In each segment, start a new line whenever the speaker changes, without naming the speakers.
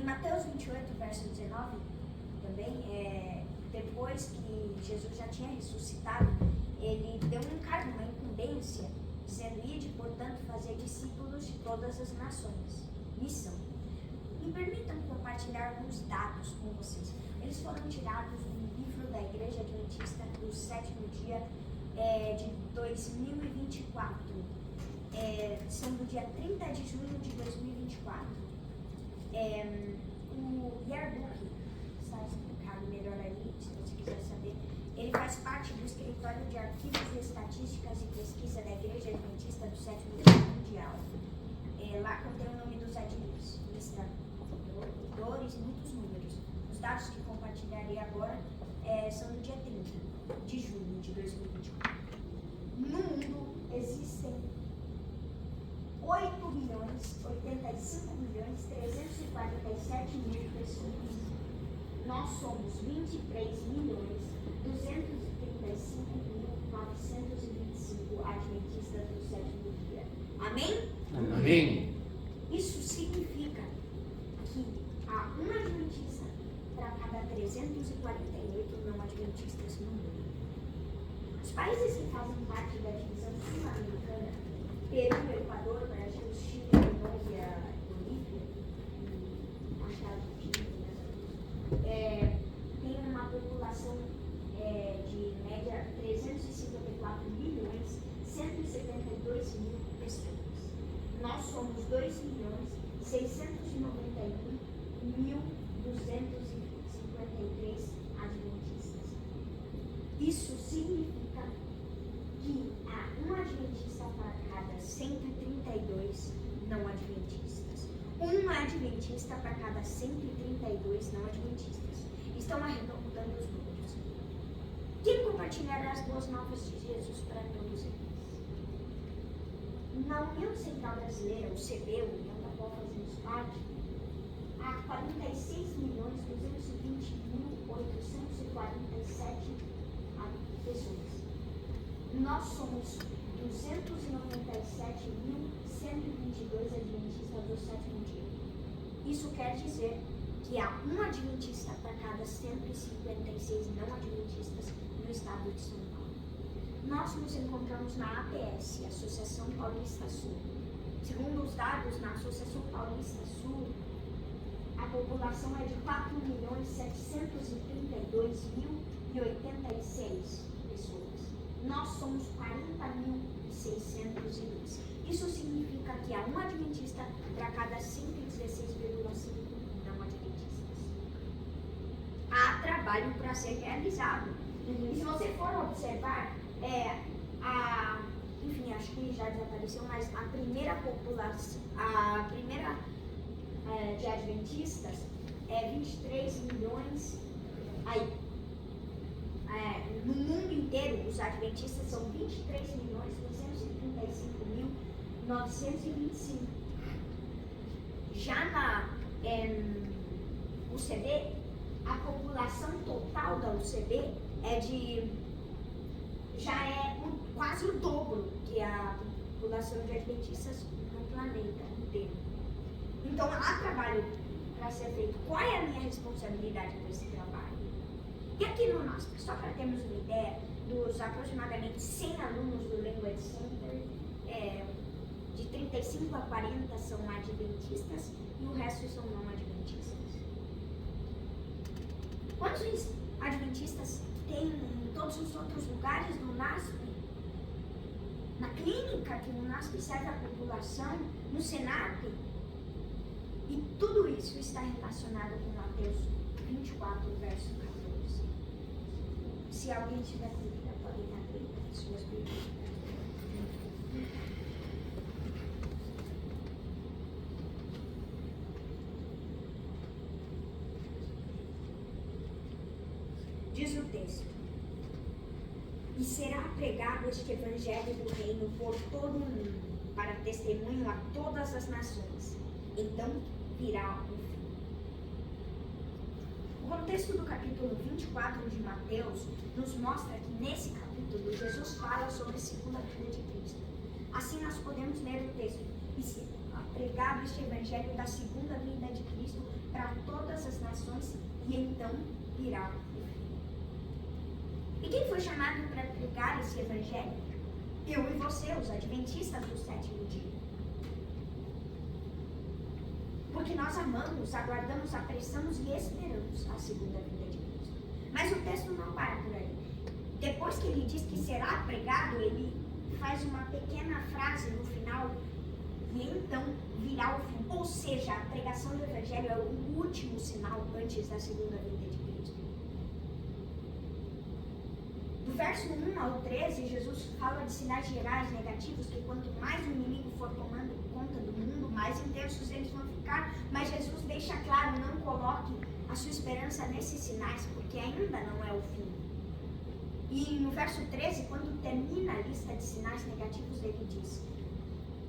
Em Mateus 28, verso 19, também, depois que Jesus já tinha ressuscitado, ele deu um encargo, uma incumbência, dizendo: ide, portanto, fazer discípulos de todas as nações. Missão. Me permitam compartilhar alguns dados com vocês. Eles foram tirados do livro da Igreja Adventista do Sétimo Dia de 2024. São do dia 30 de junho de 2024. O Yearbook, está explicado melhor ali, se você quiser saber. Ele faz parte do Escritório de Arquivos, Estatísticas e Pesquisa da Igreja Adventista do Sétimo Dia Mundial. Lá contém o nome dos adventistas, lista autores e muitos números. Os dados que compartilharei agora são do dia 30 de junho de 2024. No mundo existem 8.085.347.000 pessoas. Nós somos 23.235.925 adventistas do sétimo dia. Amém?
Amém.
Isso significa que há um adventista para cada 348 não adventistas no mundo. Os países que fazem parte da divisão sul-americana, Peru, Equador, Brasil, Chile, Colômbia, Bolívia, acho que a Argentina, tem uma população de média 354.172.000 pessoas. Nós somos 2.691.253 adventistas. Isso significa que há um adventista para cada 132 não adventistas. Um adventista para cada 132 não adventistas. Estão arredondando os números. Quem compartilhará as boas novas de Jesus para todos eles? Na União Central Brasileira, o CB, União da qual fazemos parte, há 46.220.847 pessoas. Nós somos 297.122 adventistas do sétimo dia. Isso quer dizer que há um adventista para cada 156 não adventistas no estado de São Paulo. Nós nos encontramos na APS, Associação Paulista Sul. Segundo os dados na Associação Paulista Sul, a população é de 4.732.086 pessoas. Nós somos 40.602. Isso significa que há um adventista para cada 116,5 não adventistas. Há trabalho para ser realizado. E se você for observar, enfim, acho que já desapareceu, mas a primeira população, de adventistas é 23 milhões. No mundo inteiro, os adventistas são 23.235.925. Já na UCB, a população total da UCB já é quase o dobro que a população de adventistas no planeta inteiro. Então, há trabalho para ser feito. Qual é a minha responsabilidade com esse trabalho? E aqui no NASP, só para termos uma ideia, dos aproximadamente 100 alunos do Language Center, de 35 a 40 são adventistas e o resto são não adventistas. Quantos adventistas tem em todos os outros lugares do NASP? Na clínica que o NASP serve a população, no SENAP? E tudo isso está relacionado com Mateus 24, verso 14. Se alguém tiver dúvida, podem abrir suas Bíblias. Diz o texto: e será pregado este evangelho do reino por todo o mundo, para testemunho a todas as nações. Então virá o fim. O contexto do capítulo 24 de Mateus nos mostra que nesse capítulo Jesus fala sobre a segunda vinda de Cristo. Assim nós podemos ler o texto: e será pregado este evangelho da segunda vinda de Cristo para todas as nações e então virá o fim. E quem foi chamado para pregar esse evangelho? Eu e você, os adventistas do sétimo dia. Porque nós amamos, aguardamos, apressamos e esperamos a segunda vinda de Cristo. Mas o texto não para por aí. Depois que ele diz que será pregado, ele faz uma pequena frase no final, e então virá o fim. Ou seja, a pregação do evangelho é o último sinal antes da segunda vinda de Cristo. Do verso 1 ao 13, Jesus fala de sinais gerais negativos, que quanto mais o inimigo for tomando conta do mundo, mais intensos eles vão ficar. Mas Jesus deixa claro, não coloque a sua esperança nesses sinais, porque ainda não é o fim. E no verso 13, quando termina a lista de sinais negativos, ele diz: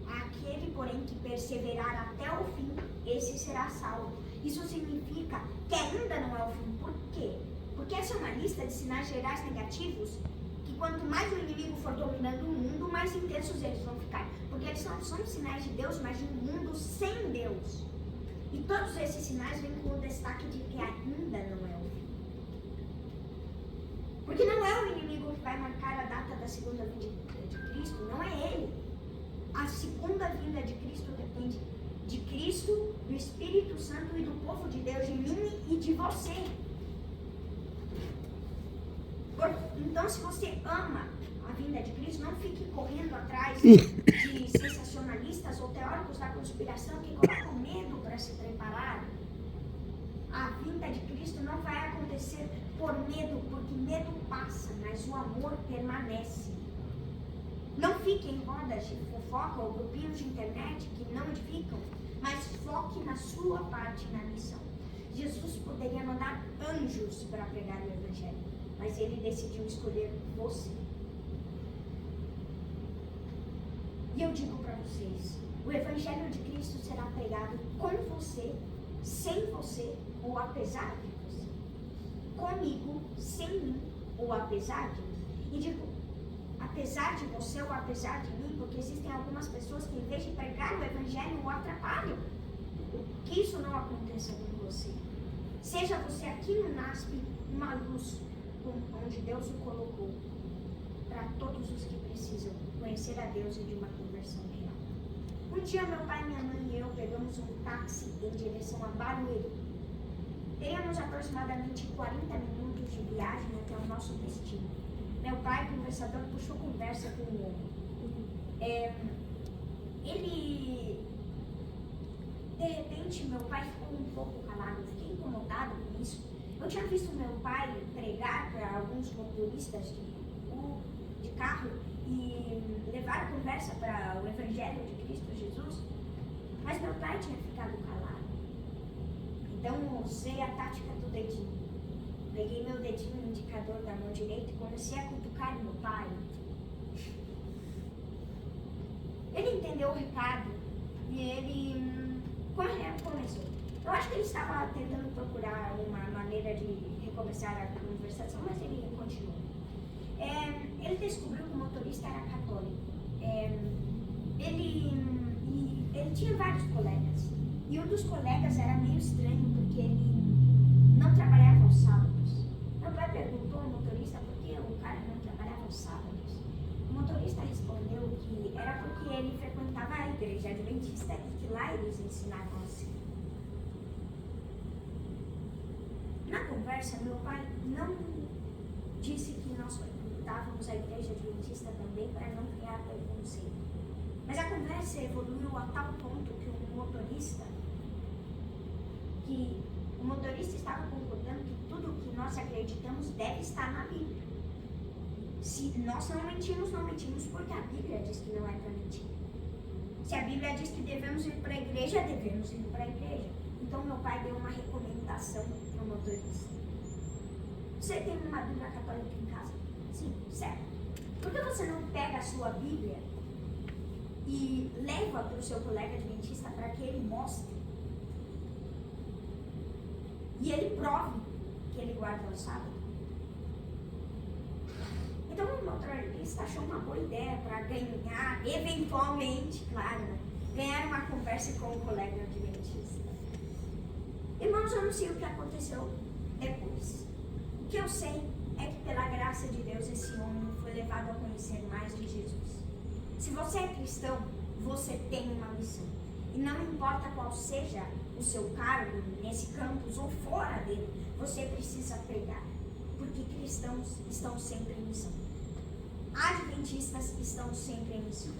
aquele, porém, que perseverar até o fim, esse será salvo. Isso significa que ainda não é o fim. Por quê? Porque essa é uma lista de sinais gerais negativos, que quanto mais o inimigo for dominando o mundo, mais intensos eles vão ficar. Porque eles não são sinais de Deus, mas de um mundo sem Deus. E todos esses sinais vêm com o destaque de que ainda não é o fim. Porque não é o inimigo que vai marcar a data da segunda vinda de Cristo, não é ele. A segunda vinda de Cristo depende de Cristo, do Espírito Santo e do povo de Deus, de mim e de você. Então, se você ama a vinda de Cristo, não fique correndo atrás de sensacionalistas ou teóricos da conspiração que colocam medo para se preparar. A vinda de Cristo não vai acontecer por medo, porque medo passa, mas o amor permanece. Não fique em rodas de fofoca ou grupinhos de internet que não edificam, mas foque na sua parte na missão. Jesus poderia mandar anjos para pregar o evangelho, mas ele decidiu escolher você. E eu digo para vocês, o evangelho de Cristo será pregado com você, sem você ou apesar de você. Comigo, sem mim ou apesar de mim. E digo, apesar de você ou apesar de mim, porque existem algumas pessoas que, em vez de pregar o evangelho, o atrapalham. Que isso não aconteça com você. Seja você aqui no NASP uma luz onde Deus o colocou para todos os que precisam conhecer a Deus e de uma conversão real. Um dia meu pai, minha mãe e eu pegamos um táxi em direção a Barueri. Teríamos aproximadamente 40 minutos de viagem até o nosso destino. Meu pai, conversador, puxou conversa com o homem. De repente, meu pai ficou um pouco calado. Eu fiquei incomodado com isso. Eu tinha visto meu pai pregar para alguns motoristas de carro e levar a conversa para o Evangelho de Cristo Jesus, mas meu pai tinha ficado calado. Então, eu usei a tática do dedinho. Peguei meu dedinho indicador da mão direita e comecei a cutucar meu pai. Ele entendeu o recado e ele começou. Eu acho que ele estava tentando procurar uma maneira de recomeçar a conversação, mas ele continuou. Ele descobriu que o motorista era católico. Ele tinha vários colegas. E um dos colegas era meio estranho, porque ele não trabalhava aos sábados. Meu pai perguntou ao motorista por que o cara não trabalhava aos sábados. O motorista respondeu que era porque ele frequentava a igreja adventista e que lá eles ensinavam assim. Na conversa, meu pai não disse que nós frequentávamos a igreja adventista também para não criar preconceito. Mas a conversa evoluiu a tal ponto que o motorista estava concordando que tudo o que nós acreditamos deve estar na Bíblia. Se nós não mentimos porque a Bíblia diz que não é para mentir. Se a Bíblia diz que devemos ir para a igreja, devemos ir para a igreja. Então meu pai deu uma recomendação para o motorista. Você tem uma Bíblia católica em casa? Sim, certo. Por que você não pega a sua Bíblia e leva para o seu colega adventista para que ele mostre e ele prove que ele guarda o sábado? Então o motorista achou uma boa ideia para ganhar, eventualmente, claro, ganhar uma conversa com o colega adventista. Irmão, Irmãos, eu não sei o que aconteceu depois. O que eu sei é que pela graça de Deus esse homem foi levado a conhecer mais de Jesus. Se você é cristão, você tem uma missão. E não importa qual seja o seu cargo nesse campus ou fora dele, você precisa pregar. Porque cristãos estão sempre em missão. Adventistas estão sempre em missão.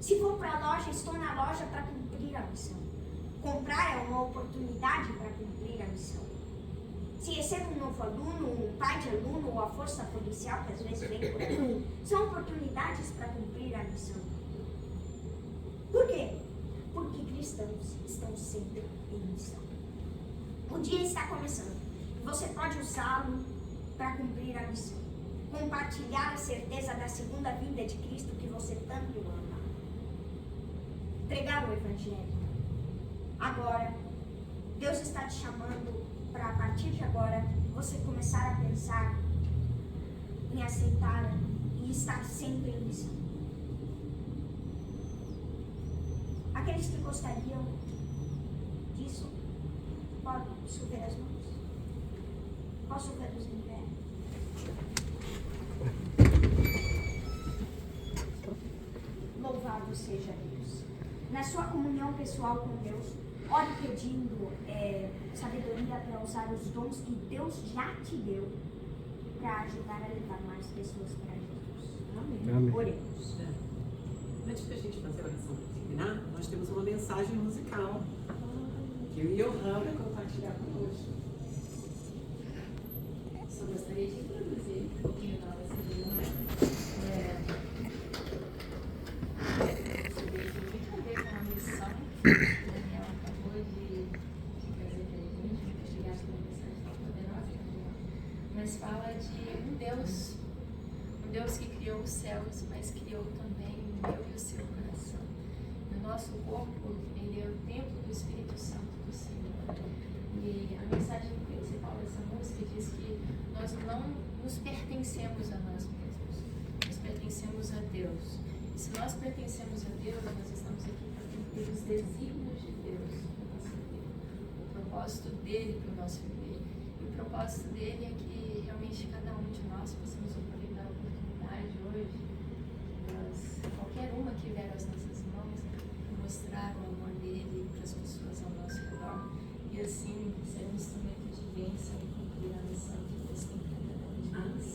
Se for para a loja, estou na loja para cumprir a missão. Comprar é uma oportunidade para cumprir a missão. Se recebo um novo aluno, um pai de aluno ou a força policial, que às vezes vem por aí, são oportunidades para cumprir a missão. Por quê? Porque cristãos estão sempre em missão. O dia está começando. Você pode usá-lo para cumprir a missão. Compartilhar a certeza da segunda vinda de Cristo que você tanto ama. Pregar o Evangelho. Agora, Deus está te chamando para, a partir de agora, você começar a pensar em aceitar e estar sempre em missão. Aqueles que gostariam disso, posso ver as mãos? Posso ver os em pé? Louvado seja Deus. Na sua comunhão pessoal com Deus, ore pedindo sabedoria para usar os dons que Deus já te deu para ajudar a levar mais pessoas para Jesus.
Amém. Amém.
Oremos.
Antes da gente fazer a oração para terminar, nós temos uma mensagem musical que eu e o Johan vai compartilhar conosco.
Só gostaria de introduzir um pouquinho da nossa vida. Isso tem muito a ver com a missão que o Daniel acabou de trazer para a gente, investigar essa mensagem tão poderosa, Daniel. Mas fala de um Deus que criou os céus, mas criou também o meu e o seu coração. O nosso corpo, ele é o templo do Espírito Santo do Senhor. E a mensagem principal dessa música diz que nós não nos pertencemos a nós mesmos, nós pertencemos a Deus. E se nós pertencemos a Deus, nós estamos aqui para cumprir os desígnios de Deus para a nossa vida, o propósito dele para o nosso viver. E o propósito dele é que realmente cada um de nós possamos aproveitar a oportunidade hoje, qualquer uma que vier às nossas mãos, mostrar o amor dele para as pessoas ao nosso redor. E assim, ser um instrumento de bênção e cumprir a missão que Deus tem para cada um de nós.